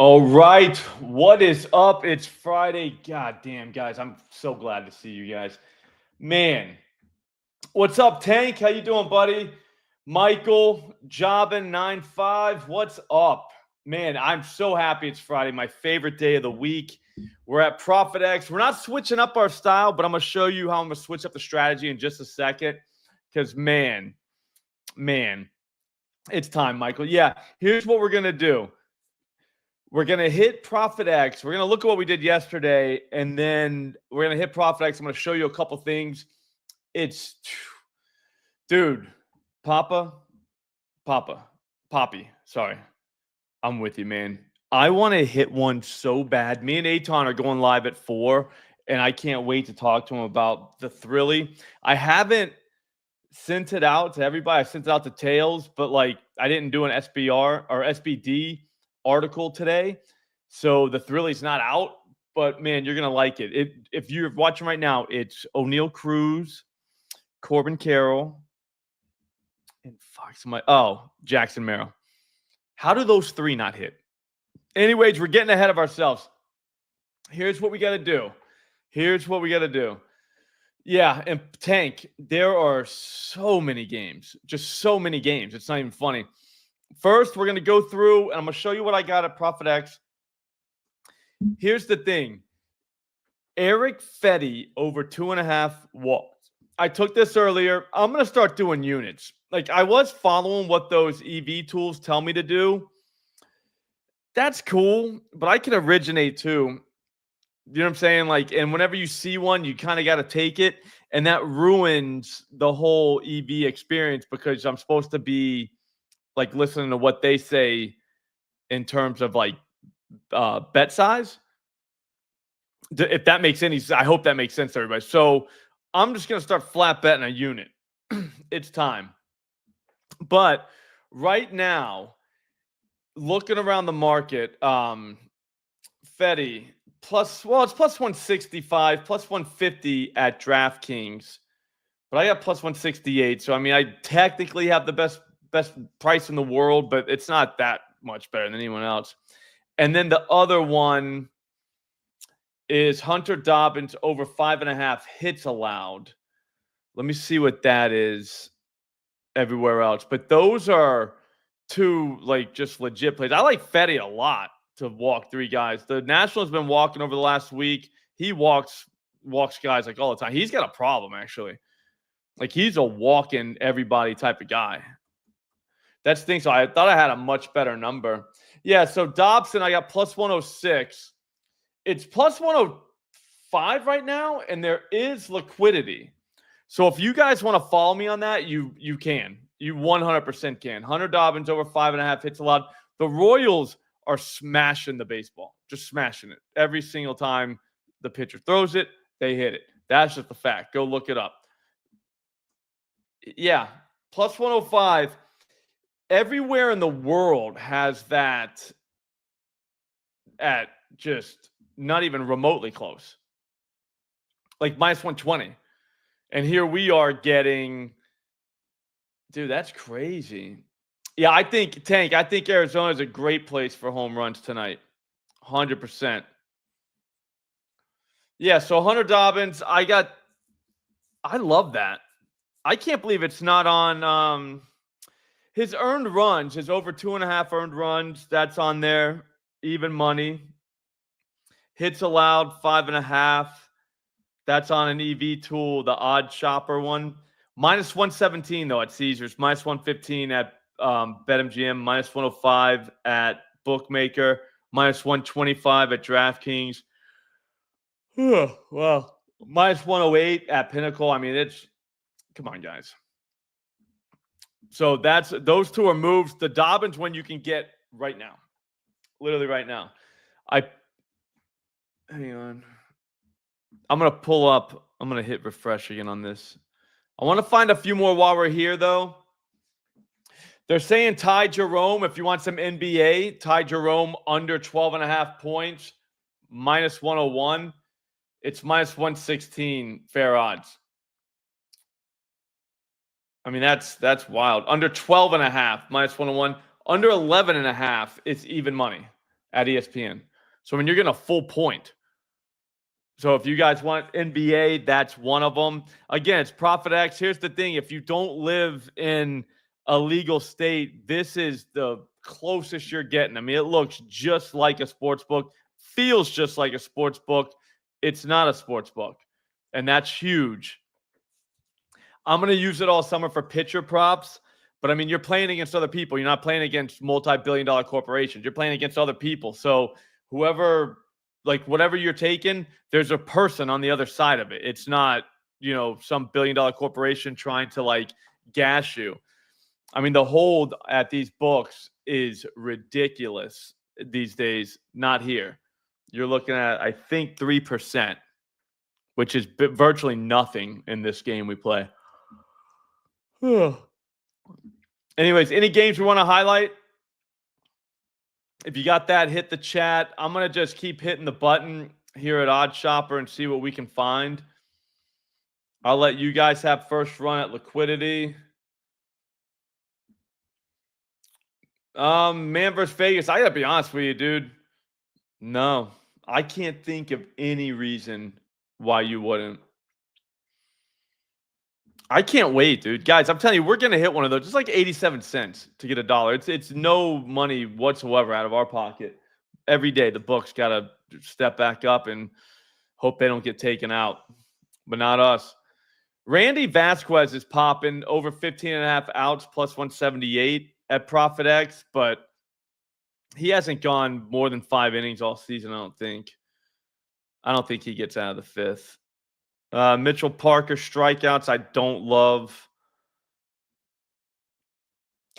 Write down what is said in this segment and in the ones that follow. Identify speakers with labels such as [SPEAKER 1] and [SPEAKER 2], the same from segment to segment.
[SPEAKER 1] All right, what is up? It's Friday. God damn, guys, I'm so glad to see you guys. Man, what's up, Tank? How you doing, buddy? Michael, Jobbin95, what's up? Man, I'm so happy it's Friday, my favorite day of the week. We're at ProphetX. We're not switching up our style, but I'm going to show you how I'm going to switch up the strategy in just a second. Because, man, it's time, Michael. Yeah, here's what we're going to do. We're going to hit ProphetX. We're going to look at what we did yesterday, and then we're going to hit ProphetX. I'm going to show you a couple things. Dude, Poppy, sorry. I'm with you, man. I want to hit one so bad. Me and Aton are going live at 4, and I can't wait to talk to him about the Thrilly. I haven't sent it out to everybody. I sent it out to Tails, but I didn't do an SBR or SBD article today. So the Thrilly's not out, but man, you're going to like it. If you're watching right now, it's O'Neal Cruz, Corbin Carroll, and Jackson Merrill. How do those three not hit? Anyways, we're getting ahead of ourselves. Here's what we got to do. Yeah, and Tank, there are so many games. Just so many games. It's not even funny. First, we're going to go through, and I'm going to show you what I got at ProphetX. Here's the thing. Eric Fetty over 2.5 walks. I took this earlier. I'm going to start doing units. I was following what those EV tools tell me to do. That's cool, but I can originate too. You know what I'm saying? And whenever you see one, you kind of got to take it. And that ruins the whole EV experience because I'm supposed to be listening to what they say in terms of bet size. If that makes any sense, I hope that makes sense to everybody. So I'm just going to start flat betting a unit. It's time. But right now, looking around the market, Fetty it's plus 165, plus 150 at DraftKings, but I got plus 168. So I mean, I technically have the best price in the world, but it's not that much better than anyone else. And then the other one is Hunter Dobbins over 5.5 hits allowed. Let me see what that is everywhere else. But those are two just legit plays. I like Fetty a lot to walk 3 guys. The National has been walking over the last week. He walks guys all the time. He's got a problem actually. He's a walking everybody type of guy. That's the thing. So I thought I had a much better number. Yeah, so Dobson, I got plus 106. It's plus 105 right now, and there is liquidity. So if you guys want to follow me on that, you can. You 100% can. Hunter Dobbins over 5.5 hits allowed. The Royals are smashing the baseball. Just smashing it. Every single time the pitcher throws it, they hit it. That's just the fact. Go look it up. Yeah, plus 105. Everywhere in the world has that at just not even remotely close. Minus 120. And here we are getting, dude, that's crazy. Yeah, I think Arizona is a great place for home runs tonight. 100%. Yeah, so Hunter Dobbins, I love that. I can't believe it's not on his earned runs, his over 2.5 earned runs. That's on there. Even money. Hits allowed 5.5. That's on an EV tool, the odd shopper one. Minus 117 though at Caesars. Minus 115 at BetMGM. Minus 105 at Bookmaker. Minus 125 at DraftKings. Wow. Minus 108 at Pinnacle. I mean, come on, guys. So those two are moves. The Dobbins one you can get right now. Literally right now. Hang on. I'm going to hit refresh again on this. I want to find a few more while we're here, though. They're saying Ty Jerome, if you want some NBA, Ty Jerome under 12.5 points, minus 101. It's minus 116 fair odds. I mean, that's wild. Under 12.5, minus 101. Under 11.5, it's even money. at ESPN. So when you're getting a full point. So if you guys want NBA, that's one of them. Again, it's ProphetX. Here's the thing. If you don't live in a legal state, this is the closest you're getting. I mean, it looks just like a sports book, feels just like a sports book. It's not a sports book, and that's huge. I'm going to use it all summer for pitcher props, but I mean, you're playing against other people. You're not playing against multi-billion-dollar corporations. You're playing against other people. So whoever, like whatever you're taking, there's a person on the other side of it. It's not, you know, some billion-dollar corporation trying to like gas you. I mean, the hold at these books is ridiculous these days. Not here. You're looking at, I think, 3%, which is virtually nothing in this game we play. Anyways, any games we want to highlight? If you got that, hit the chat. I'm going to just keep hitting the button here at Odd Shopper and see what we can find. I'll let you guys have first run at liquidity. Man versus Vegas. I got to be honest with you, dude. No, I can't think of any reason why you wouldn't. I can't wait, dude. Guys, I'm telling you, we're going to hit one of those. Just like 87 cents to get $1. It's no money whatsoever out of our pocket. Every day, the books got to step back up and hope they don't get taken out. But not us. Randy Vasquez is popping over 15.5 outs plus 178 at ProphetX, but he hasn't gone more than 5 innings all season, I don't think. I don't think he gets out of the fifth. Mitchell Parker strikeouts I don't love.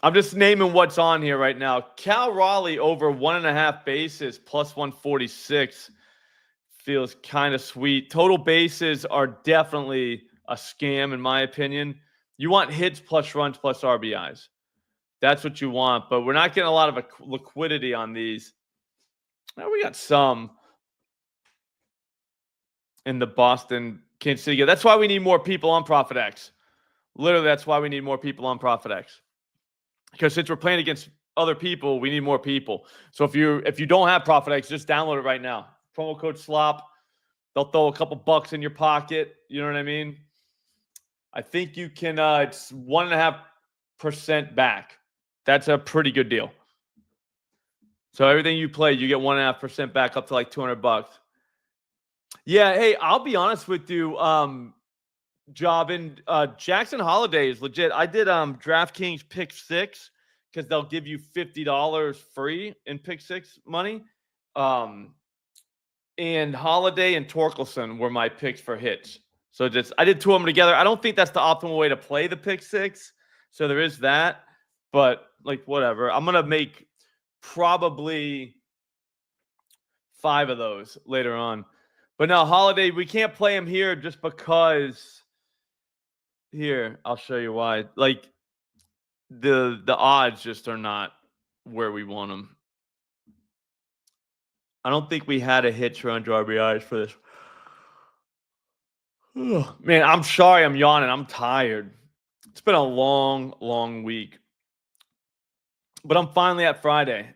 [SPEAKER 1] I'm just naming what's on here right now. Cal Raleigh over 1.5 bases plus 146 feels kind of sweet. Total bases are definitely a scam in my opinion. You want hits plus runs plus RBIs. That's what you want, but we're not getting a lot of liquidity on these. Now we got some in the Boston Kansas City game. That's why we need more people on ProphetX. Literally, that's why we need more people on ProphetX. Because since we're playing against other people, we need more people. So if you don't have ProphetX, just download it right now. Promo code SLOP. They'll throw a couple bucks in your pocket. You know what I mean? I think you can. It's 1.5% back. That's a pretty good deal. So everything you play, you get 1.5% back up to like $200. Yeah, hey, I'll be honest with you, Jobin. Jackson Holiday is legit. I did DraftKings Pick 6 because they'll give you $50 free in Pick 6 money. And Holiday and Torkelson were my picks for hits. So I did 2 of them together. I don't think that's the optimal way to play the Pick 6. So there is that. But like whatever. I'm gonna make probably 5 of those later on. But now Holiday, we can't play him here just because. Here, I'll show you why. Like the odds just are not where we want them. I don't think we had a hit run RBIs for this. Man, I'm sorry I'm yawning. I'm tired. It's been a long, long week. But I'm finally at Friday.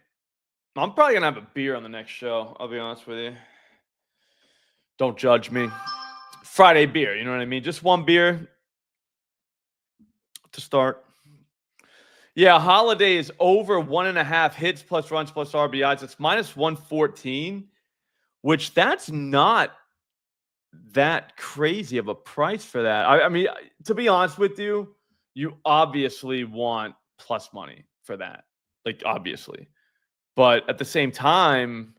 [SPEAKER 1] I'm probably going to have a beer on the next show. I'll be honest with you. Don't judge me. Friday beer, you know what I mean? Just one beer to start. Yeah, Holiday is over 1.5 hits plus runs plus RBIs. It's minus 114, which that's not that crazy of a price for that. I mean, to be honest with you, you obviously want plus money for that. Like, obviously. But at the same time,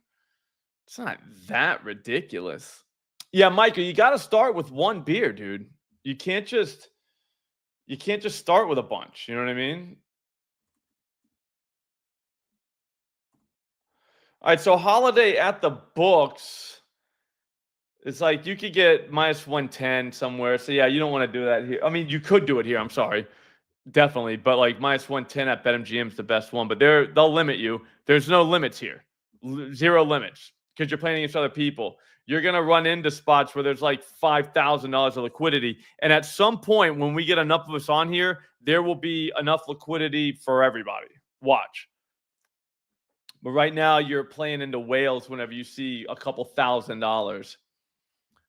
[SPEAKER 1] it's not that ridiculous. Yeah, Michael, you got to start with one beer, dude. You can't just start with a bunch. You know what I mean? All right, so Holiday at the books, it's like you could get minus 110 somewhere. So, yeah, you don't want to do that here. I mean, you could do it here. I'm sorry. Definitely. But, like, minus 110 at BetMGM is the best one. But they'll limit you. There's no limits here. 0 limits because you're playing against other people. You're going to run into spots where there's like $5,000 of liquidity. And at some point, when we get enough of us on here, there will be enough liquidity for everybody. Watch. But right now, you're playing into whales whenever you see a couple $1,000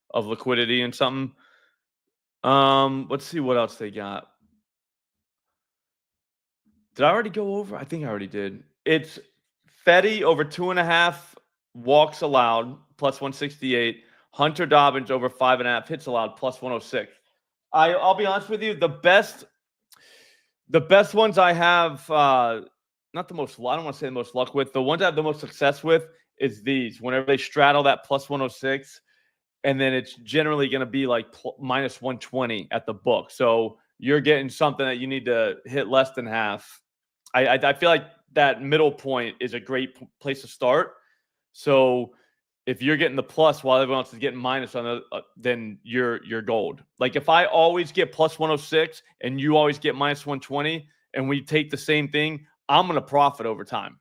[SPEAKER 1] of liquidity and something. Let's see what else they got. Did I already go over? I think I already did. It's Fetty over 2.5 walks allowed, plus 168. Hunter Dobbins over 5.5 hits allowed, plus 106. I'll be honest with you, the best ones I have, not the most, I don't want to say the most luck with. The ones I have the most success with is these. Whenever they straddle that plus 106, and then it's generally going to be like minus 120 at the book. So you're getting something that you need to hit less than half. I feel like that middle point is a great place to start. So if you're getting the plus while everyone else is getting minus on the, then you're gold. Like if I always get plus 106 and you always get minus 120, and we take the same thing, I'm going to profit over time.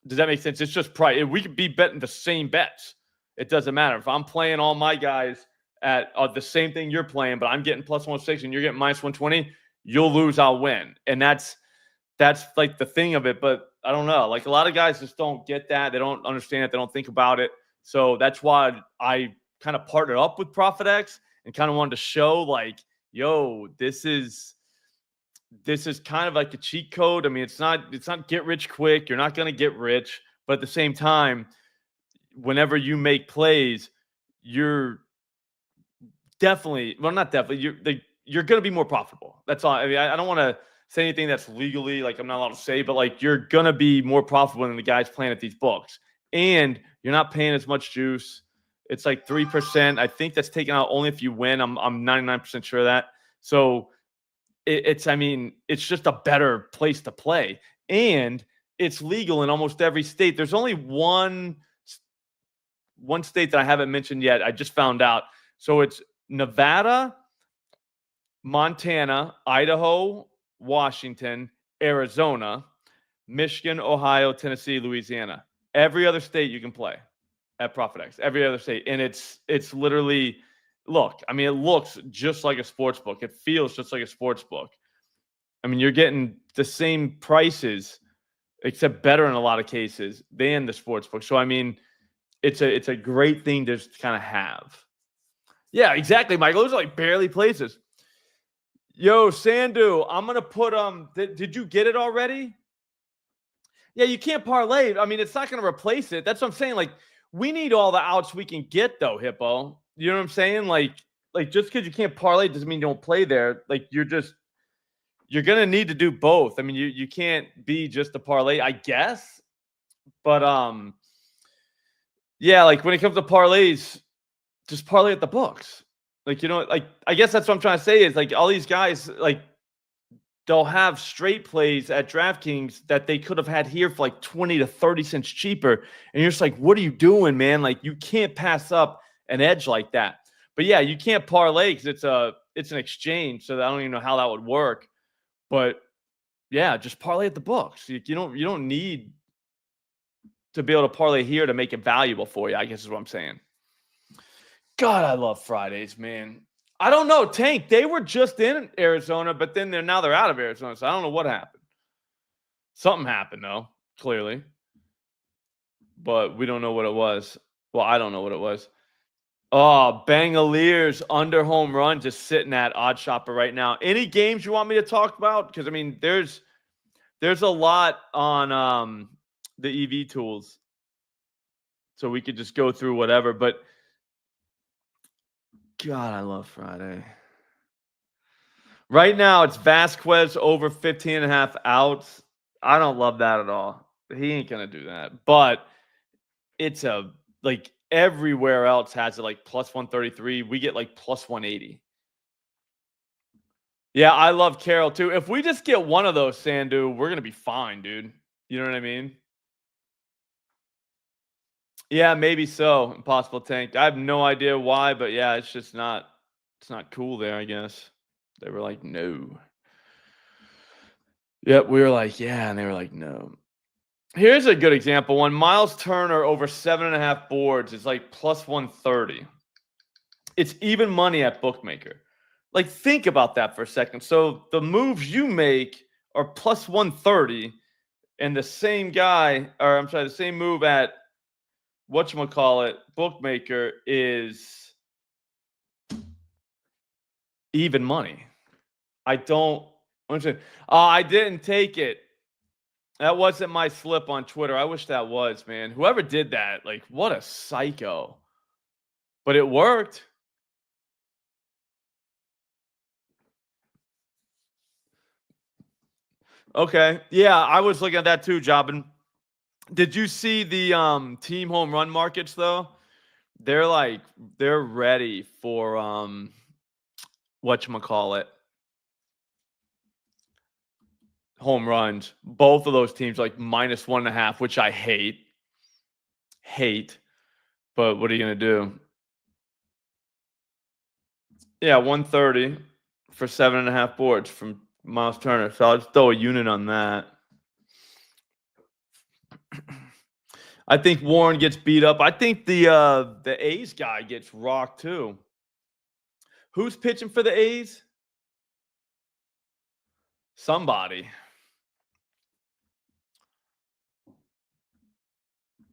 [SPEAKER 1] Does that make sense? It's just price. We could be betting the same bets. It doesn't matter. If I'm playing all my guys at the same thing you're playing, but I'm getting plus 106 and you're getting minus 120, you'll lose, I'll win. And that's like the thing of it. But I don't know. Like a lot of guys just don't get that. They don't understand it. They don't think about it. So that's why I kind of partnered up with ProphetX and kind of wanted to show like, yo, this is kind of like a cheat code. I mean, it's not get rich quick. You're not going to get rich, but at the same time, whenever you make plays, you're definitely, well, not definitely, you're going to be more profitable. That's all. I mean, I don't want to say anything that's legally, like I'm not allowed to say, but like you're going to be more profitable than the guys playing at these books. And you're not paying as much juice. It's like 3%. I think that's taken out only if you win. I'm 99% sure of that. So it's just a better place to play. And it's legal in almost every state. There's only one state that I haven't mentioned yet. I just found out. So it's Nevada, Montana, Idaho, Washington, Arizona, Michigan, Ohio, Tennessee, Louisiana. Every other state you can play at ProphetX. Every other state. And it's literally, look, I mean, it looks just like a sports book. It feels just like a sports book. I mean, you're getting the same prices, except better in a lot of cases, than the sports book. So, I mean, it's a great thing to just kind of have. Yeah, exactly, Michael. Those are like barely places. Yo, Sandu, I'm going to put, did you get it already? Yeah, you can't parlay. I mean, it's not going to replace it. That's what I'm saying. Like, we need all the outs we can get, though, Hippo. You know what I'm saying? Like just because you can't parlay doesn't mean you don't play there. Like, you're going to need to do both. I mean, you can't be just a parlay, I guess. But, yeah, like when it comes to parlays, just parlay at the books. Like, you know, like, I guess that's what I'm trying to say is like all these guys, like, they'll have straight plays at DraftKings that they could have had here for like 20 to 30 cents cheaper. And you're just like, what are you doing, man? Like, you can't pass up an edge like that. But yeah, you can't parlay because it's an exchange. So I don't even know how that would work. But yeah, just parlay at the books. You don't need to be able to parlay here to make it valuable for you, I guess is what I'm saying. God, I love Fridays, man. I don't know, Tank. They were just in Arizona, but then they're out of Arizona. So I don't know what happened. Something happened, though, clearly. But we don't know what it was. Well, I don't know what it was. Oh, Bangaliers under home run just sitting at Odd Shopper right now. Any games you want me to talk about? Because, I mean, there's a lot on the EV tools. So we could just go through whatever. But, God, I love Friday. Right now, it's Vasquez over 15.5 outs. I don't love that at all. He ain't going to do that. But it's like everywhere else has it like plus 133. We get like plus 180. Yeah, I love Carroll too. If we just get one of those, Sandu, we're going to be fine, dude. You know what I mean? Yeah, maybe so. Impossible Tank. I have no idea why, but yeah, it's not cool there, I guess. They were like, no. Yep, we were like, yeah, and they were like, no. Here's a good example. When Miles Turner over 7.5 boards is like plus 130. It's even money at bookmaker. Like, think about that for a second. So the moves you make are plus 130, And the same guy, or I'm sorry, the same move at whatchamacallit, bookmaker is even money. I don't understand. I didn't take it. That wasn't my slip on Twitter. I wish that was, man. Whoever did that, like, what a psycho. But it worked. Okay. Yeah, I was looking at that too, Jobin. Did you see the team home run markets though? They're like they're ready for whatchamacallit, home runs. Both of those teams like -1.5, which I hate. Hate. But what are you gonna do? Yeah, 130 for 7.5 boards from Miles Turner. So I'll just throw a unit on that. I think Warren gets beat up. I think the A's guy gets rocked too. Who's pitching for the A's? Somebody.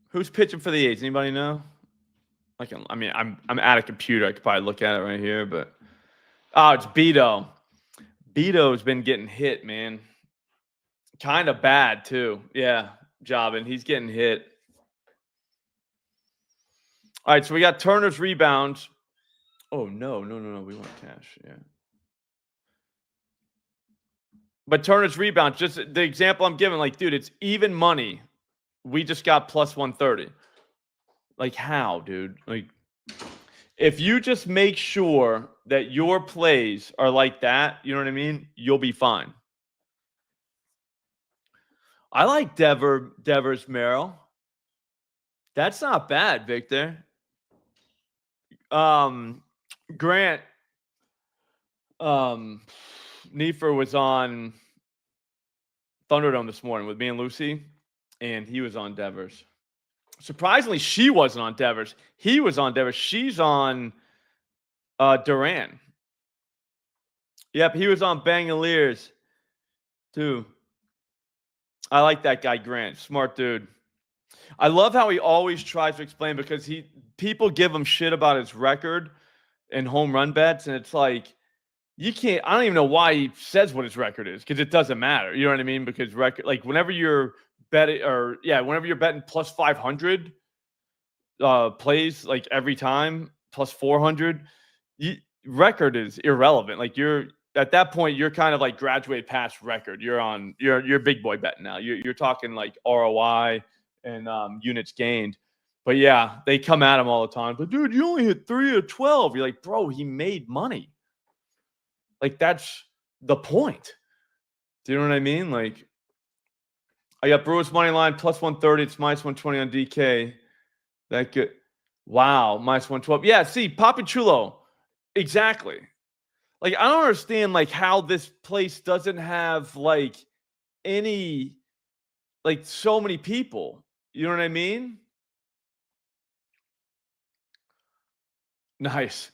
[SPEAKER 1] Who's pitching for the A's? Anybody know? I'm at a computer. I could probably look at it right here, but it's Beto. Beto's been getting hit, man. Kind of bad too. Yeah, Jobbin. He's getting hit. All right, so we got Turner's rebounds. Oh no. We want cash. Yeah. But Turner's rebounds, just the example I'm giving, like, dude, it's even money. We just got plus 130. Like, how, dude? Like, if you just make sure that your plays are like that, you know what I mean? You'll be fine. I like Devers Merrill. That's not bad, Victor. Grant Neefer was on Thunderdome this morning with me and Lucy, and he was on Devers. Surprisingly, she wasn't on Devers. He was on Devers. She's on Duran. Yep, he was on Bangaliers too. I like that guy, Grant. Smart dude. I love how he always tries to explain, because people give him shit about his record and home run bets, and it's like, you can't. I don't even know why he says what his record is, because it doesn't matter. You know what I mean? Because record, like, whenever you're betting, whenever you're betting plus 500 plays, like, every time plus 400, record is irrelevant. Like, you're at that point, you're kind of like graduate past record. You're big boy betting now. You're talking like ROI and units gained. But yeah, they come at him all the time. But dude, you only hit 3 of 12. You're like, bro, he made money. Like, that's the point. Do you know what I mean? Like, I got Brewers money line plus 130. It's -120 on DK. That good. Wow, -112. Yeah, see, Papachulo. Exactly. Like, I don't understand, like, how this place doesn't have, like, any, like, so many people. You know what I mean? Nice.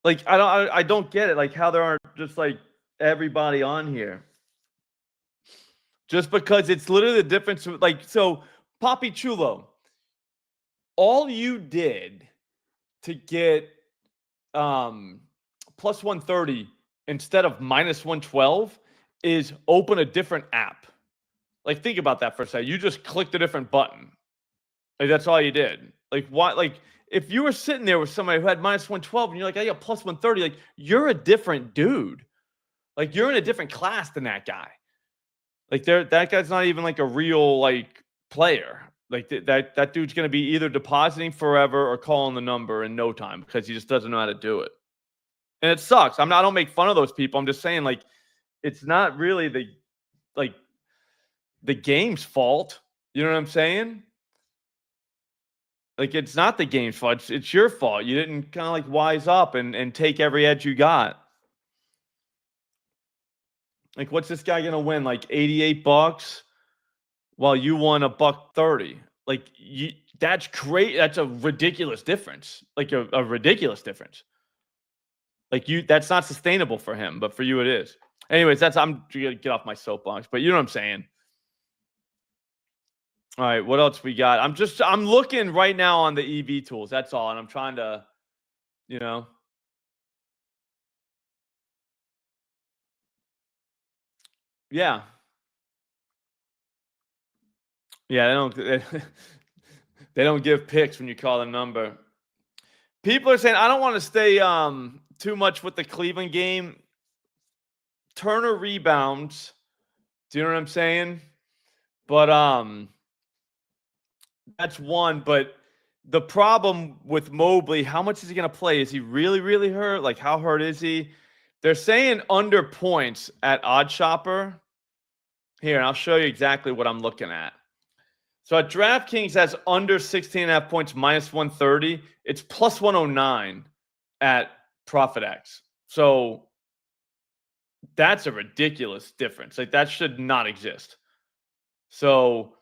[SPEAKER 1] Like, I don't get it. Like, how there aren't just, like, everybody on here. Just because it's literally the difference. Like, so, Papi Chulo, all you did to get plus 130 instead of -112 is open a different app. Like, think about that for a second. You just clicked a different button. Like, that's all you did. Like, why? Like, if you were sitting there with somebody who had -112 and you're like, I got plus 130, like, you're a different dude. Like, you're in a different class than that guy. Like, that guy's not even like a real, like, player. Like, that dude's going to be either depositing forever or calling the number in no time, because he just doesn't know how to do it. And it sucks. I don't make fun of those people. I'm just saying, like, it's not really the game's fault. You know what I'm saying? Like, it's not the game's fault. It's your fault. You didn't kind of like wise up and take every edge you got. Like, what's this guy gonna win? Like $88 while you won $130. Like, that's great. That's a ridiculous difference. Like, a ridiculous difference. Like, that's not sustainable for him, but for you it is. Anyways, I'm gonna get off my soapbox, but you know what I'm saying. All right, what else we got? I'm looking right now on the EV tools. That's all, and I'm trying to, you know, yeah, yeah. They don't they don't give picks when you call the number. People are saying I don't want to stay too much with the Cleveland game. Turner rebounds. Do you know what I'm saying? But that's one. But the problem with Mobley, how much is he gonna play? Is he really, really hurt? Like, how hurt is he? They're saying under points at Odd Shopper. Here, and I'll show you exactly what I'm looking at. So at DraftKings has under 16 and a half points minus 130. It's plus 109 at ProphetX. So that's a ridiculous difference. Like that should not exist. So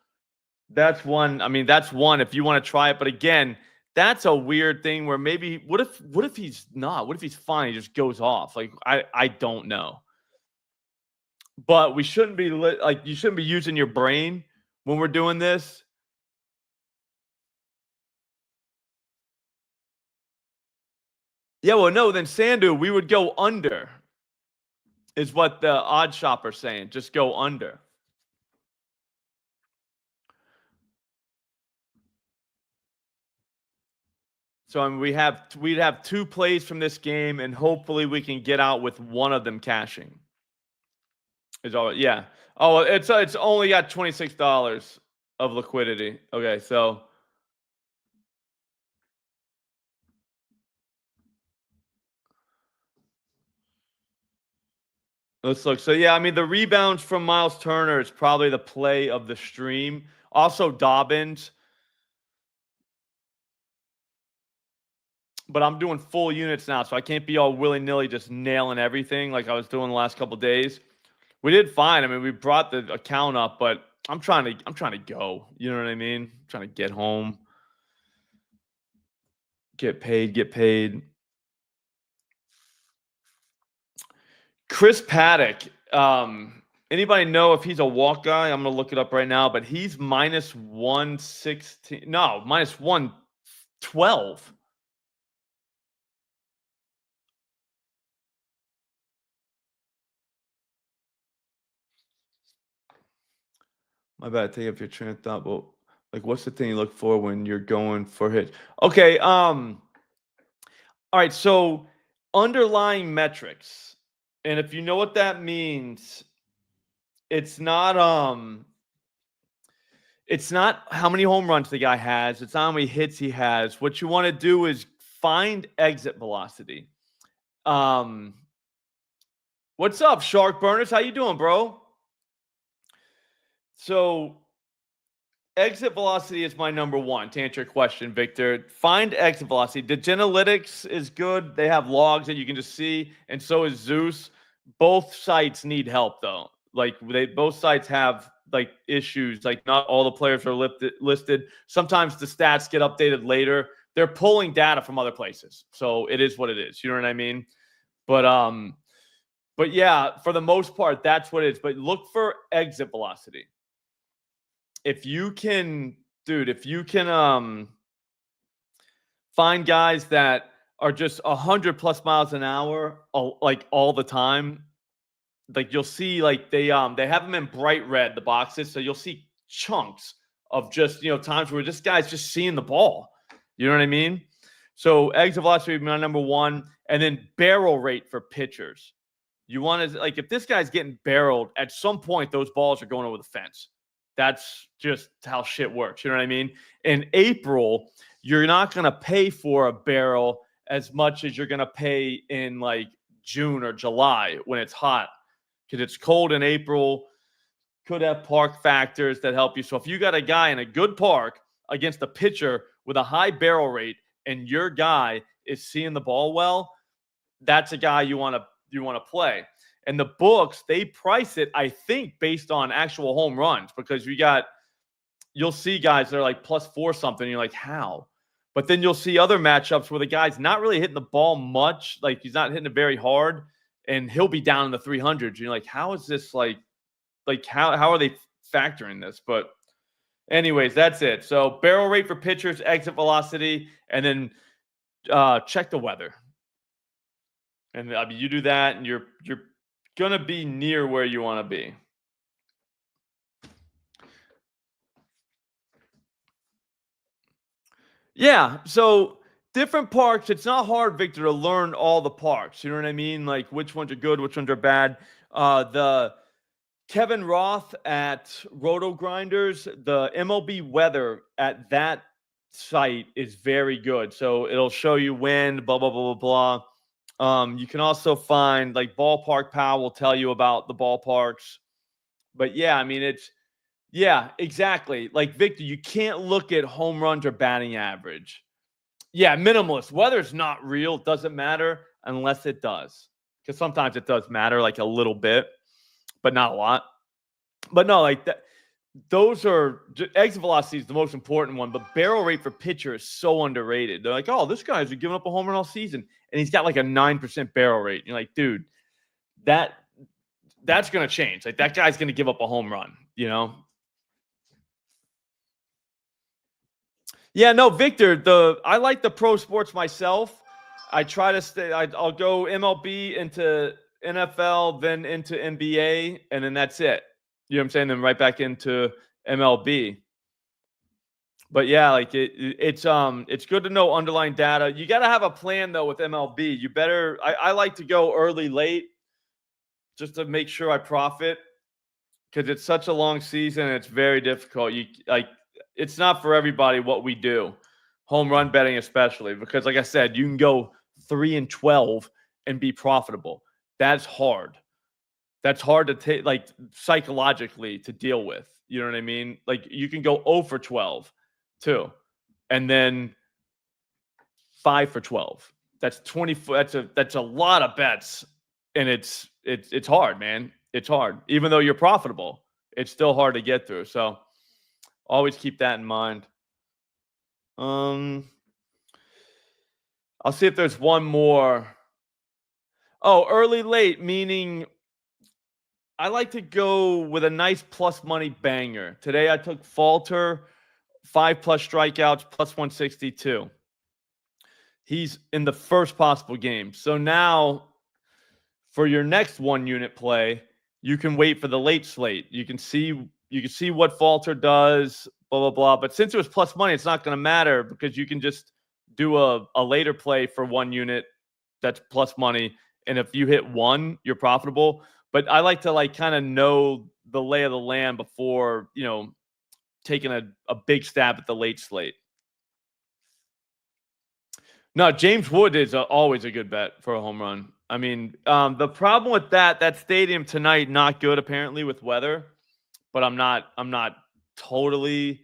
[SPEAKER 1] that's one. I mean, that's one if you want to try it. But again, that's a weird thing where maybe what if he's not? What if he's fine? He just goes off. Like I don't know. But we shouldn't be like you shouldn't be using your brain when we're doing this. Yeah, well, no, then Sandu, we would go under, is what the odd shopper's saying. Just go under. So I mean, we'd have two plays from this game, and hopefully we can get out with one of them cashing. Is all yeah. Oh, it's only got $26 of liquidity. Okay, so let's look. So yeah, I mean the rebounds from Miles Turner is probably the play of the stream. Also Dobbins. But I'm doing full units now, so I can't be all willy-nilly just nailing everything like I was doing the last couple days. We did fine. I mean, we brought the account up, but I'm trying to go. You know what I mean? I'm trying to get home, get paid. Chris Paddock. Anybody know if he's a walk guy? I'm gonna look it up right now, but he's minus 116. No, minus 112. My bad. Take up your train of thought. But like, what's the thing you look for when you're going for hits? Okay. All right. So underlying metrics, and if you know what that means, it's not how many home runs the guy has. It's not how many hits he has. What you want to do is find exit velocity. What's up, Shark Burners? How you doing, bro? So exit velocity is my number one to answer your question, Victor. Find exit velocity. The Genalytics is good. They have logs that you can just see, and so is Zeus. Both sites need help though. Like both sites have like issues. Like not all the players are listed. Sometimes the stats get updated later. They're pulling data from other places. So it is what it is. You know what I mean? But yeah, for the most part, that's what it is. But look for exit velocity. If you can find guys that are just 100 plus miles an hour like all the time, like you'll see like they have them in bright red, the boxes, so you'll see chunks of just times where this guy's just seeing the ball. You know what I mean? So exit velocity would be my number one, and then barrel rate for pitchers. You want to like if this guy's getting barreled, at some point those balls are going over the fence. That's just how shit works. You know what I mean? In April, you're not going to pay for a barrel as much as you're going to pay in like June or July when it's hot, because it's cold in April. Could have park factors that help you. So if you got a guy in a good park against a pitcher with a high barrel rate and your guy is seeing the ball well, that's a guy you want to play. And the books, they price it, I think, based on actual home runs, because you'll see guys that are like +4 something. And you're like, how? But then you'll see other matchups where the guy's not really hitting the ball much. Like he's not hitting it very hard, and he'll be down in the 300s. You're like, how is this like how are they factoring this? But Anyways, that's it. So barrel rate for pitchers, exit velocity, and then check the weather. And I mean, you do that, and you're gonna be near where you want to be. Yeah. So different parks. It's not hard, Victor, to learn all the parks. You know what I mean? Like which ones are good, which ones are bad. The Kevin Roth at Roto Grinders, the MLB weather at that site is very good. So it'll show you wind, blah blah blah blah blah. You can also find like Ballpark Pal will tell you about the ballparks. But yeah, I mean yeah, exactly. Like Victor, you can't look at home runs or batting average. Yeah, minimalist. Weather's not real. Doesn't matter unless it does. Because sometimes it does matter, like a little bit, but not a lot. But no, like that. Those are exit velocity is the most important one, but barrel rate for pitcher is so underrated. They're like, oh, this guy's giving up a home run all season, and he's got like a 9% barrel rate. You're like, dude, that's gonna change. Like that guy's gonna give up a home run, you know? Yeah, no, Victor. I like the pro sports myself. I try to stay. I'll go MLB into NFL, then into NBA, and then that's it. You know what I'm saying? Then right back into MLB. But yeah, like it's good to know underlying data. You got to have a plan though with MLB. You better. I like to go early, late, just to make sure I profit because it's such a long season and it's very difficult. It's not for everybody what we do, home run betting especially because, like I said, you can go 3-12 and be profitable. That's hard. That's hard to take, like psychologically to deal with. You know what I mean? Like you can go 0 for 12 too, and then 5 for 12. That's 20. That's a lot of bets, and it's hard, man. It's hard. Even though you're profitable, it's still hard to get through. So always keep that in mind. I'll see if there's one more. Oh, early late, meaning I like to go with a nice plus money banger. Today I took Falter, 5+ strikeouts, plus 162. He's in the first possible game. So now for your next 1-unit play, you can wait for the late slate. You can see what Falter does, blah blah blah. But since it was plus money, it's not going to matter because you can just do a later play for 1 unit that's plus money, and if you hit one, you're profitable. But I like to like kind of know the lay of the land before taking a big stab at the late slate. No, James Wood is always a good bet for a home run. I mean, the problem with that stadium tonight not good apparently with weather, but I'm not totally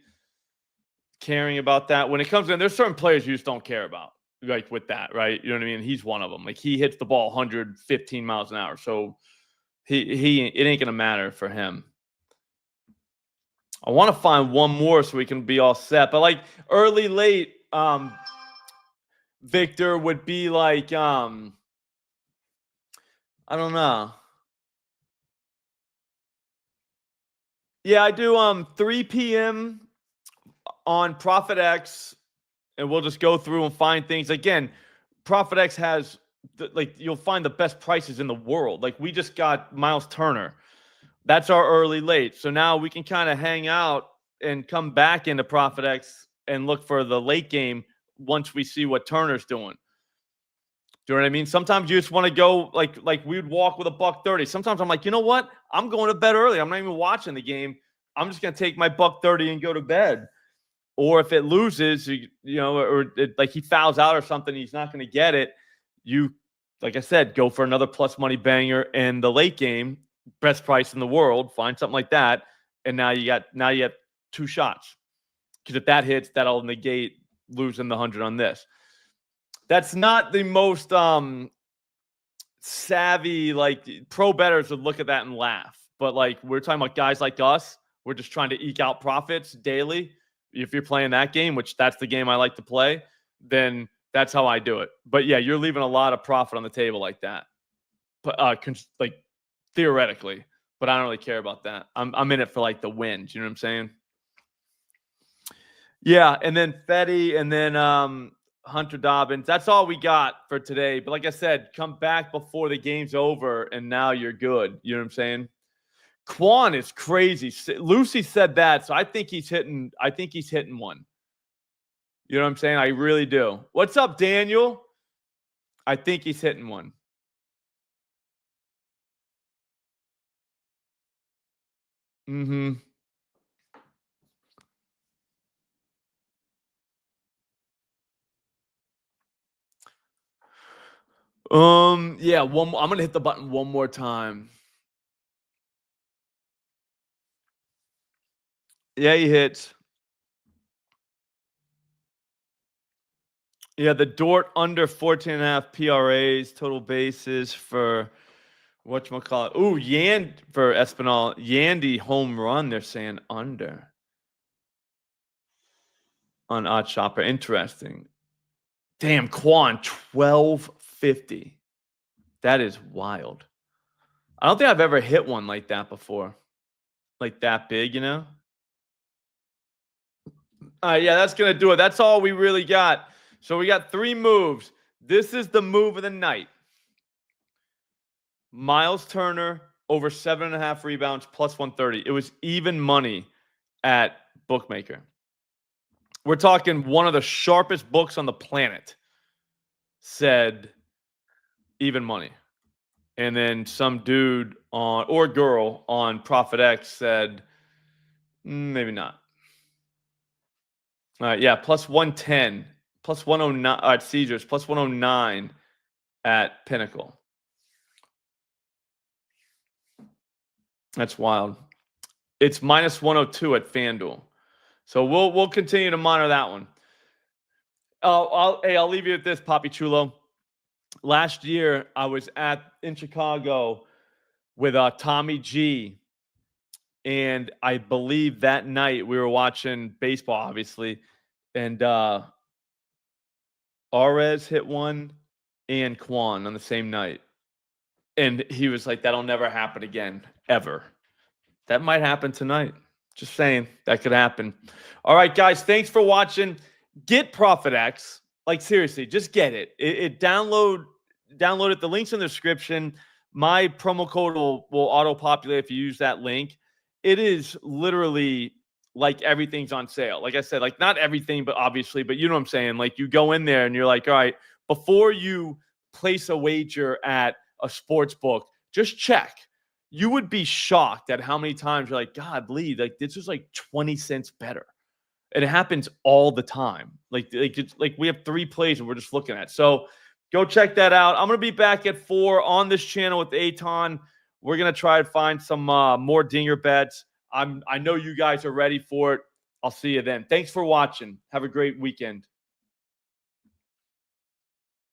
[SPEAKER 1] caring about that. When it comes in, there's certain players you just don't care about, like with that, right? You know what I mean? He's one of them. Like he hits the ball 115 miles an hour, so it ain't gonna matter for him. I want to find one more so we can be all set, but like early, late, Victor would be like, I don't know. Yeah, I do 3 p.m. on ProphetX, and we'll just go through and find things. Again, ProphetX has you'll find the best prices in the world. Like we just got Miles Turner. That's our early late. So now we can kind of hang out and come back into ProphetX and look for the late game once we see what Turner's doing. Do you know what I mean? Sometimes you just want to go like we would walk with a $130. Sometimes I'm like, you know what? I'm going to bed early. I'm not even watching the game. I'm just going to take my $130 and go to bed. Or if it loses, like he fouls out or something, he's not going to get it. You, like I said, go for another plus money banger in the late game, best price in the world. Find something like that, and now you have 2 shots. Because if that hits, that'll negate losing the 100 on this. That's not the most savvy, like pro bettors would look at that and laugh. But like we're talking about guys like us, we're just trying to eke out profits daily. If you're playing that game, which that's the game I like to play, then that's how I do it. But yeah, you're leaving a lot of profit on the table like that. But like theoretically, but I don't really care about that. I'm in it for like the wins. You know what I'm saying? Yeah, and then Fetty, and then Hunter Dobbins. That's all we got for today. But like I said, come back before the game's over, and now you're good. You know what I'm saying? Quan is crazy. Lucy said that, so I think he's hitting. I think he's hitting one. You know what I'm saying? I really do. What's up, Daniel? I think he's hitting one. Mm-hmm. Yeah, I'm gonna hit the button one more time. Yeah, he hits. Yeah, the Dort under 14.5 PRAs, total bases for whatchamacallit. Ooh, for Espinal. Yandy home run, they're saying under on Odd Shopper. Interesting. Damn, Quan, 1250. That is wild. I don't think I've ever hit one like that before. Like that big, you know? Yeah, that's going to do it. That's all we really got. So we got 3 moves. This is the move of the night. Miles Turner over 7.5 rebounds plus 130. It was even money at Bookmaker. We're talking one of the sharpest books on the planet said even money. And then some dude on or girl on ProphetX said maybe not. Yeah, plus 110, plus 109 at Caesars, plus 109 at Pinnacle. That's wild. It's minus 102 at FanDuel. So we'll continue to monitor that one. I'll leave you with this, Papi Chulo. Last year I was in Chicago with Tommy G, and I believe that night we were watching baseball, obviously, and Arez hit one and Quan on the same night. And he was like, that'll never happen again, ever. That might happen tonight. Just saying, that could happen. All right, guys, thanks for watching. Get ProphetX. Like, seriously, just get it. Download it. The link's in the description. My promo code will auto-populate if you use that link. It is literally like everything's on sale. Like I said, like not everything, but obviously, but you know what I'm saying? Like you go in there and you're like, all right, before you place a wager at a sports book, just check. You would be shocked at how many times you're like, God, Lee, like this is like 20 cents better. And it happens all the time. Like we have 3 plays and we're just looking at. So go check that out. I'm going to be back at 4 on this channel with Aton. We're going to try to find some more dinger bets. I know you guys are ready for it. I'll see you then. Thanks for watching. Have a great weekend.